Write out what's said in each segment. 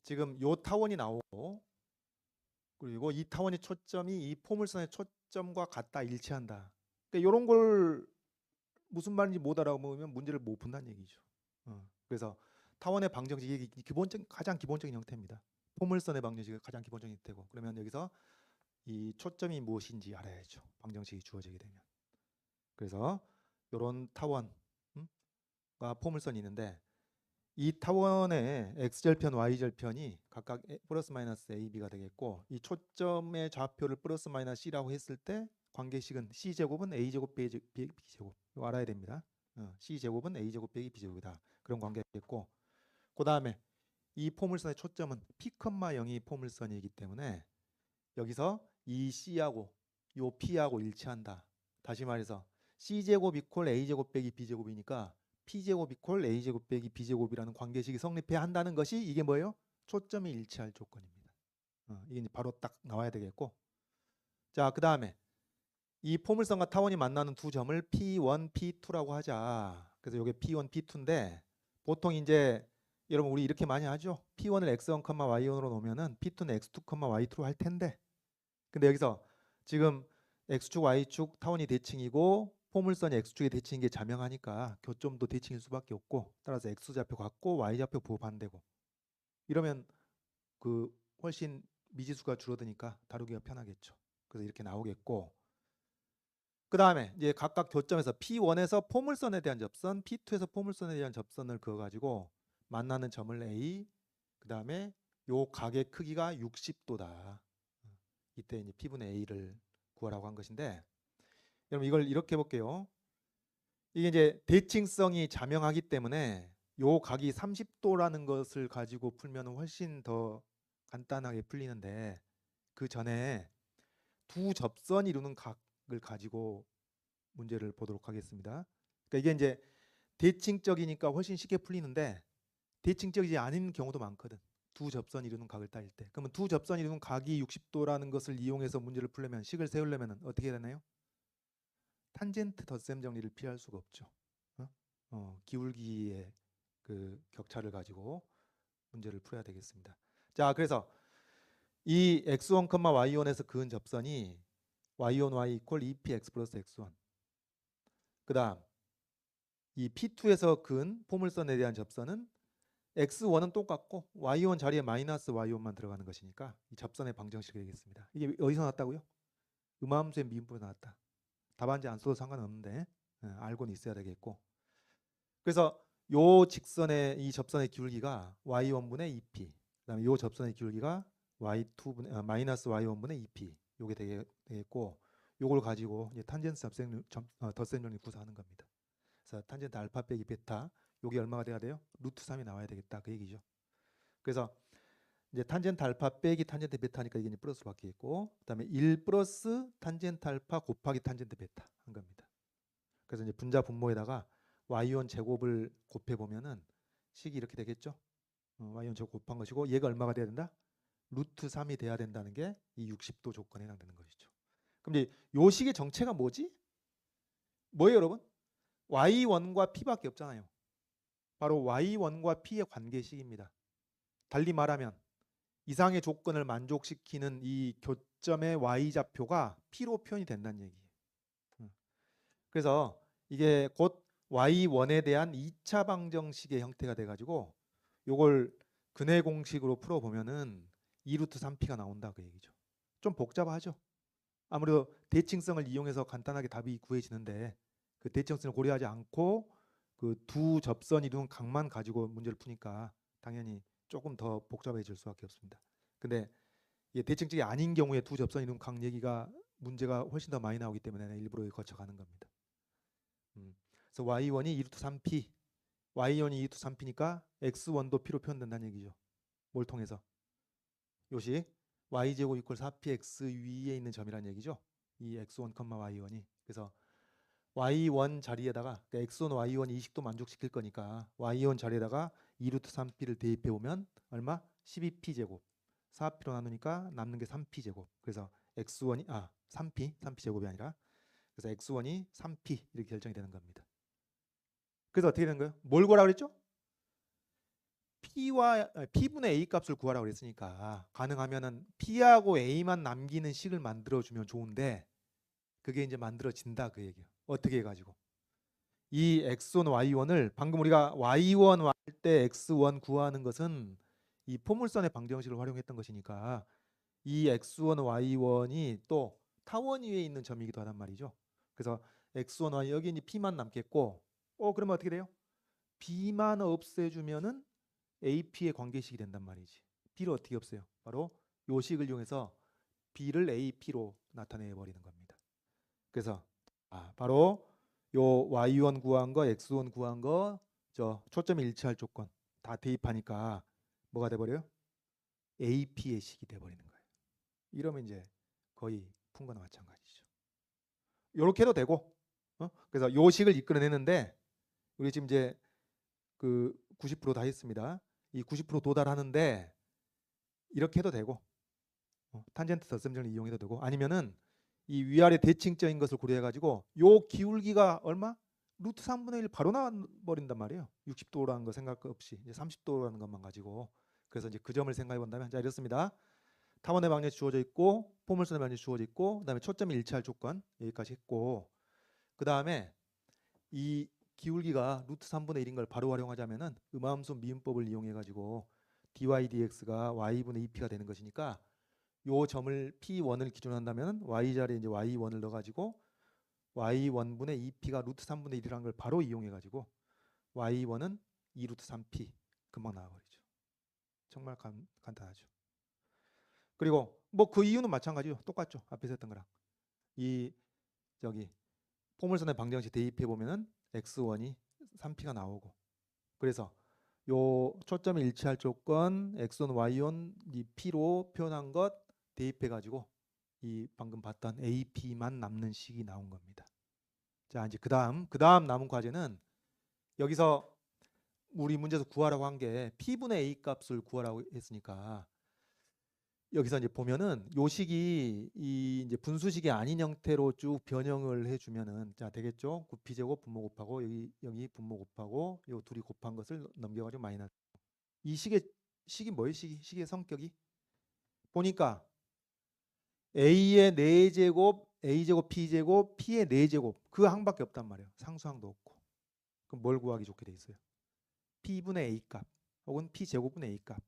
지금 요 타원이 나오고 그리고 이 타원의 초점이 이 포물선의 초점과 같다 일치한다. 그러니까 이런 걸 무슨 말인지 못 알아보면 문제를 못 푼다는 얘기죠. 그래서 타원의 방정식이 가장 기본적인 형태입니다. 포물선의 방정식이 가장 기본적인 형태고 그러면 여기서 이 초점이 무엇인지 알아야죠. 방정식이 주어지게 되면. 그래서 이런 타원과 포물선이 있는데 이 타원의 x절편, y절편이 각각 플러스 마이너스 ab가 되겠고 이 초점의 좌표를 플러스 마이너스 c라고 했을 때 관계식은 c제곱은 a제곱 빼기 b제곱 이거 알아야 됩니다. c제곱은 a제곱 빼기 b제곱이다. 그런 관계겠고 그 다음에 이 포물선의 초점은 p, 0이 포물선이기 때문에 여기서 이 c하고 요 p하고 일치한다. 다시 말해서 c제곱 이퀄 a제곱 빼기 b제곱이니까 p제곱 이퀄 a제곱 빼기 b제곱이라는 관계식이 성립해야 한다는 것이 이게 뭐예요? 초점이 일치할 조건입니다. 이게 이제 바로 딱 나와야 되겠고 자, 그 다음에 이 포물선과 타원이 만나는 두 점을 P1, P2라고 하자. 그래서 이게 P1, P2인데 보통 이제 여러분 우리 이렇게 많이 하죠. P1을 X1, Y1으로 놓으면은 P2는 X2, Y2로 할 텐데 근데 여기서 지금 X축, Y축 타원이 대칭이고 포물선이 X축의 대칭인 게 자명하니까 교점도 대칭일 수밖에 없고 따라서 X좌표 같고 Y좌표 부호반대고 이러면 그 훨씬 미지수가 줄어드니까 다루기가 편하겠죠. 그래서 이렇게 나오겠고 그 다음에 이제 각각 교점에서 P1에서 포물선에 대한 접선, P2에서 포물선에 대한 접선을 그어가지고 만나는 점을 A 그 다음에 요 각의 크기가 60도다. 이때 이제 P분의 A를 구하라고 한 것인데 여러분 이걸 이렇게 볼게요. 이게 이제 대칭성이 자명하기 때문에 요 각이 30도라는 것을 가지고 풀면 훨씬 더 간단하게 풀리는데 그 전에 두 접선이 이루는 각을 가지고 문제를 보도록 하겠습니다. 그러니까 이게 이제 대칭적이니까 훨씬 쉽게 풀리는데 대칭적이지 않은 경우도 많거든. 두 접선이 이루는 각을 따질 때. 그러면 두 접선이 이루는 각이 60도라는 것을 이용해서 문제를 풀려면 식을 세우려면 어떻게 해야 되나요? 탄젠트 덧셈 정리를 피할 수가 없죠. 기울기의 그 격차를 가지고 문제를 풀어야 되겠습니다. 자, 그래서 이 x1, y1에서 그은 접선이 y1, y 이퀄 2px 플러스 x1. 그다음 이 P2에서 그은 포물선에 대한 접선은 x1은 똑같고 y1 자리에 마이너스 y1만 들어가는 것이니까 이 접선의 방정식이 되겠습니다. 이게 어디서 나왔다고요? 음함수의 미분법에서 나왔다. 답안지 안 써도 상관없는데 알고는 있어야 되겠고 그래서 요 직선의 이 접선의 기울기가 y1분의 2p 그다음에 요 접선의 기울기가 y2분의 마이너스 y1분의 2p 요게 되겠고 요걸 가지고 이제 탄젠트 덧셈 정리 구사하는 겁니다. 그래서 탄젠트 알파 빼기 베타 요게 얼마가 돼야 돼요? 루트 3이 나와야 되겠다 그 얘기죠. 그래서 이제 탄젠트 알파 빼기 탄젠트 베타니까 이게 이제 플러스로 바뀌겠고 그다음에 1 플러스 탄젠트 알파 곱하기 탄젠트 베타 한 겁니다. 그래서 이제 분자 분모에다가 y1 제곱을 곱해 보면은 식이 이렇게 되겠죠. y1 제곱 곱한 것이고 얘가 얼마가 돼야 된다? 루트 3이 돼야 된다는 게 이 60도 조건에 해당되는 것이죠. 그럼 이제 요 식의 정체가 뭐지? 뭐예요, 여러분? y1과 p밖에 없잖아요. 바로 y1과 p의 관계식입니다. 달리 말하면 이상의 조건을 만족시키는 이 교점의 y좌표가 p로 표현이 된다는 얘기예요. 그래서 이게 곧 y1에 대한 2차 방정식의 형태가 돼가지고 요걸 근해 공식으로 풀어보면은 2루트 3p가 나온다 그 얘기죠. 좀 복잡하죠. 아무래도 대칭성을 이용해서 간단하게 답이 구해지는데 그 대칭성을 고려하지 않고 그 두 접선이 이룬 각만 가지고 문제를 푸니까 당연히 조금 더 복잡해질 수밖에 없습니다. 근데 이게 대칭적이 아닌 경우에 두 접선이 이룬 각 얘기가 문제가 훨씬 더 많이 나오기 때문에 일부러 거쳐가는 겁니다. 그래서 y1이 2루트 3p, y1이 2루트 3p니까 x1도 p로 표현된다는 얘기죠. 뭘 통해서? 요식 y제곱 이퀄 4px 위에 있는 점이라는 얘기죠. 이 x1, y1이. 그래서 y1 자리에다가 그러니까 x1, y1 이식도 만족시킬 거니까 y1 자리에다가 2루트 3p를 대입해 보면 얼마? 12p 제곱. 4p로 나누니까 남는 게 3p 제곱. 그래서 x1이 3p 제곱이 아니라 그래서 x1이 3p 이렇게 결정이 되는 겁니다. 그래서 어떻게 되는 거예요? 뭘 구하라고 그랬죠? P분의 A 값을 구하라고 그랬으니까 가능하면은 P하고 A만 남기는 식을 만들어주면 좋은데 그게 이제 만들어진다 그 얘기예요. 어떻게 해가지고 이 x1, y1을 방금 우리가 y1 할 때 x1 구하는 것은 이 포물선의 방정식을 활용했던 것이니까 이 x1, y1이 또 타원 위에 있는 점이기도 하단 말이죠. 그래서 x1, y 여기 이제 p만 남겠고, 그러면 어떻게 돼요? b만 없애주면은 ap의 관계식이 된단 말이지. b를 어떻게 없애요? 바로 요 식을 이용해서 b를 ap로 나타내 버리는 겁니다. 그래서 바로 요 y1 구한 거, x1 구한 거, 저 초점이 일치할 조건 다 대입하니까 뭐가 돼 버려요? ap의 식이 돼 버리는 거예요. 이러면 이제 거의 푼 거나 마찬가지죠. 요렇게 해도 되고, 그래서 요 식을 이끌어내는데 우리 지금 이제 그 90% 다 했습니다. 이 90% 도달하는데 이렇게 해도 되고, 탄젠트 덧셈정을 이용해도 되고, 아니면은 이 위아래 대칭적인 것을 고려해 가지고 요 기울기가 얼마? 루트 3분의 1 바로 나와 버린단 말이에요. 60도라는 거 생각 없이 이제 30도라는 것만 가지고. 그래서 이제 그 점을 생각해 본다면 자 이렇습니다. 타원의 방정식 주어져 있고 포물선의 방정식 주어져 있고 그다음에 초점이 일치할 조건 여기까지 했고 그다음에 이 기울기가 루트 3분의 1인 걸 바로 활용하자면은 음함수 미분법을 이용해 가지고 dy dx가 y분의 2p가 되는 것이니까 요 점을 p1을 기준으로 한다면 y 자리에 이제 y1을 넣어 가지고 y1분의 2p가 루트 3분의 1이라는 걸 바로 이용해 가지고 y1은 2 루트 3p 금방 나와 버리죠. 정말 간단하죠. 그리고 뭐 그 이유는 마찬가지요. 똑같죠. 앞에서 했던 거랑. 이 저기 포물선의 방정식 대입해 보면은 x1이 3p가 나오고 그래서 요 초점이 일치할 조건 x1, y1 이 p로 표현한 것 대입해 가지고 이 방금 봤던 ap만 남는 식이 나온 겁니다. 자 이제 그다음 남은 과제는 여기서 우리 문제에서 구하라고 한 게 p분의 a 값을 구하라고 했으니까 여기서 이제 보면은 요 식이 이 이제 분수식이 아닌 형태로 쭉 변형을 해주면은 자 되겠죠? 9p 제곱 분모 곱하고 여기 분모 곱하고 요 둘이 곱한 것을 넘겨가지고 마이너스. 이 식이 뭐예요? 식의 성격이 보니까 a의 4제곱, a제곱, p제곱, p의 4제곱 그 항밖에 없단 말이에요. 상수항도 없고. 그럼 뭘 구하기 좋게 돼 있어요? p분의 a 값 혹은 p제곱분의 a 값.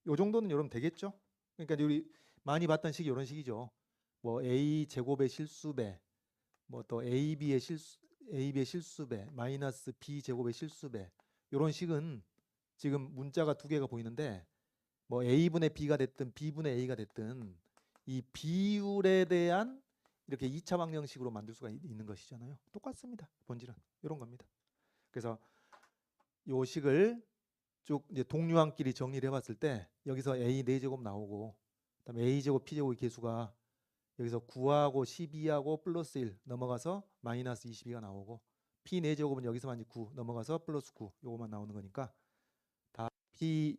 요 정도는 여러분 되겠죠? 그러니까 우리 많이 봤던 식이 이런 식이죠. 뭐 a 제곱의 실수배, 뭐 또 ab의 실수배, 마이너스 b 제곱의 실수배. 이런 식은 지금 문자가 두 개가 보이는데 뭐 a분의 b가 됐든 b분의 a가 됐든 이 비율에 대한 이렇게 2차 방정식으로 만들 수가 있는 것이잖아요. 똑같습니다. 본질은 이런 겁니다. 그래서 요 식을 쭉 이제 동류항끼리 정리를 해봤을 때 여기서 a 4제곱 나오고 그다음에 a제곱 p제곱의 개수가 여기서 9하고 12하고 플러스 1 넘어가서 마이너스 22가 나오고 p 4제곱은 여기서만 이제 9 넘어가서 플러스 9 요거만 나오는 거니까 다 p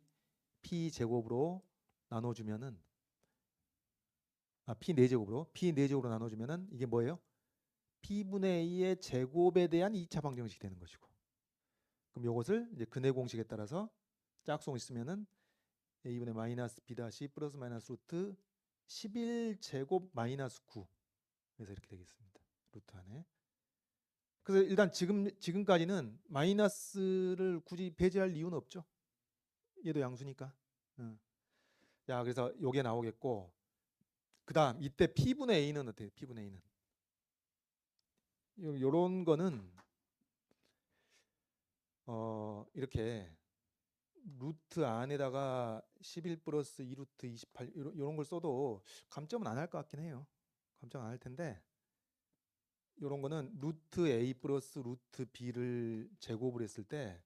제곱으로 나눠주면은 p 4제곱으로 나눠주면은 이게 뭐예요? p분의 a의 제곱에 대한 2차 방정식이 되는 것이고 그럼 이것을 이제 근해 공식에 따라서 짝수공 있으면은 a분의 마이너스 b 다시 플러스 마이너스 루트 11제곱 마이너스 9 그래서 이렇게 되겠습니다. 루트 안에. 그래서 일단 지금까지는 마이너스를 굳이 배제할 이유는 없죠. 얘도 양수니까. 자 그래서 요게 나오겠고 그다음 이때 p분의 a는 어때요? p분의 a는 요런 거는 이렇게 루트 안에다가 11 플러스 2 루트 28 이런 걸 써도 감점은 안 할 것 같긴 해요. 감점 안 할 텐데 이런 거는 루트 a 플러스 루트 b를 제곱을 했을 때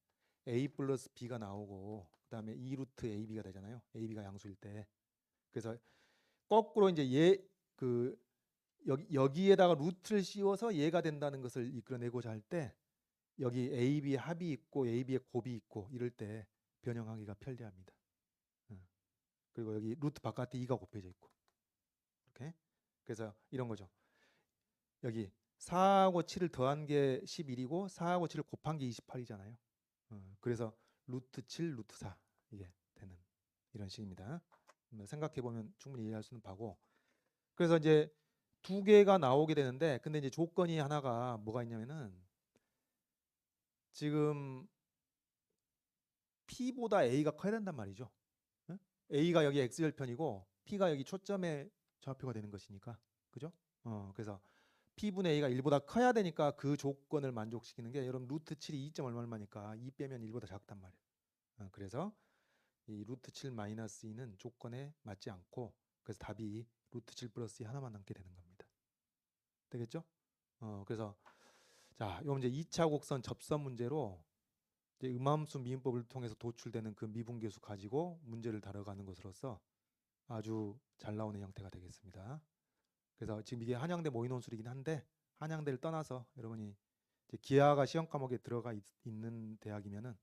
a 플러스 b가 나오고 그다음에 2 루트 ab가 되잖아요. ab가 양수일 때. 그래서 거꾸로 이제 여기에다가 루트를 씌워서 얘가 된다는 것을 이끌어내고자 할 때 여기 AB의 합이 있고 AB의 곱이 있고 이럴 때 변형하기가 편리합니다. 그리고 여기 루트 바깥에 2가 곱해져 있고 이렇게 그래서 이런 거죠. 여기 4하고 7을 더한 게 11이고 4하고 7을 곱한 게 28이잖아요. 그래서 루트 7, 루트 4 이게 되는 이런 식입니다. 생각해 보면 충분히 이해할 수 있는 바고. 그래서 이제 두 개가 나오게 되는데, 근데 이제 조건이 하나가 뭐가 있냐면은 지금 P보다 A가 커야 된단 말이죠. 응? A가 여기 x절편이고 P가 여기 초점의 좌표가 되는 것이니까, 그죠? 그래서 P분의 A가 1보다 커야 되니까 그 조건을 만족시키는 게, 여러분 루트 7이 2점 얼마니까 2 빼면 1보다 작단 말이에요. 그래서 이 루트 7 마이너스 2는 조건에 맞지 않고, 그래서 답이 루트 7 플러스 2 하나만 남게 되는 겁니다. 되겠죠? 그래서 자, 요 이제 2차 곡선 접선 문제로 이제 음함수 미분법을 통해서 도출되는 그 미분계수 가지고 문제를 다뤄가는 것으로서 아주 잘 나오는 형태가 되겠습니다. 그래서 지금 이게 한양대 모의논술이긴 한데, 한양대를 떠나서 여러분이 이제 기하가 시험 과목에 들어가 있는 대학이면은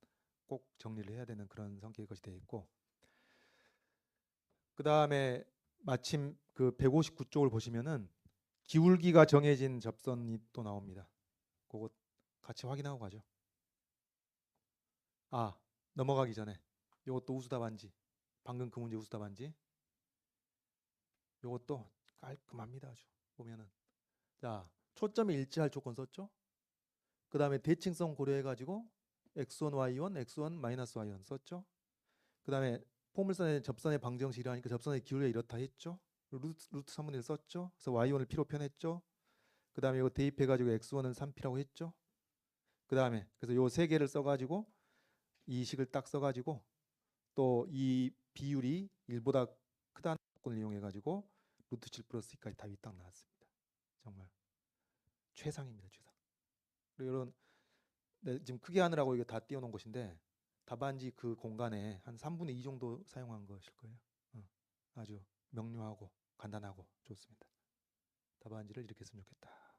꼭 정리를 해야 되는 그런 성격의 것이 되어 있고, 그 다음에 마침 그 159쪽을 보시면은 기울기가 정해진 접선이 또 나옵니다. 그거 같이 확인하고 가죠. 넘어가기 전에 이것도 우수답안지, 방금 그 문제 우수답안지, 이것도 깔끔합니다. 아주 보면은, 자, 초점이 일치할 조건 썼죠. 그 다음에 대칭성 고려해가지고 x1, y1, x1 마이너스 y1 썼죠. 그 다음에 포물선의 접선의 방정식이라 하니까 접선의 기울기가 이렇다 했죠. 루트 3분의 1 썼죠. 그래서 y1을 p로 표현했죠. 그 다음에 이거 대입해가지고 x1은 3p라고 했죠. 그 다음에 그래서 요 세 개를 써가지고 이 식을 딱 써가지고 또 이 비율이 1보다 크다는 조건을 이용해가지고 루트 7 플러스 2까지 답이 딱 나왔습니다. 정말 최상입니다. 최상. 그리고 이런, 네, 지금 크게 하느라고 이게 다 띄워놓은 것인데 답안지 그 공간에 한 3분의 2 정도 사용한 것일 거예요. 아주 명료하고 간단하고 좋습니다. 답안지를 이렇게 했으면 좋겠다.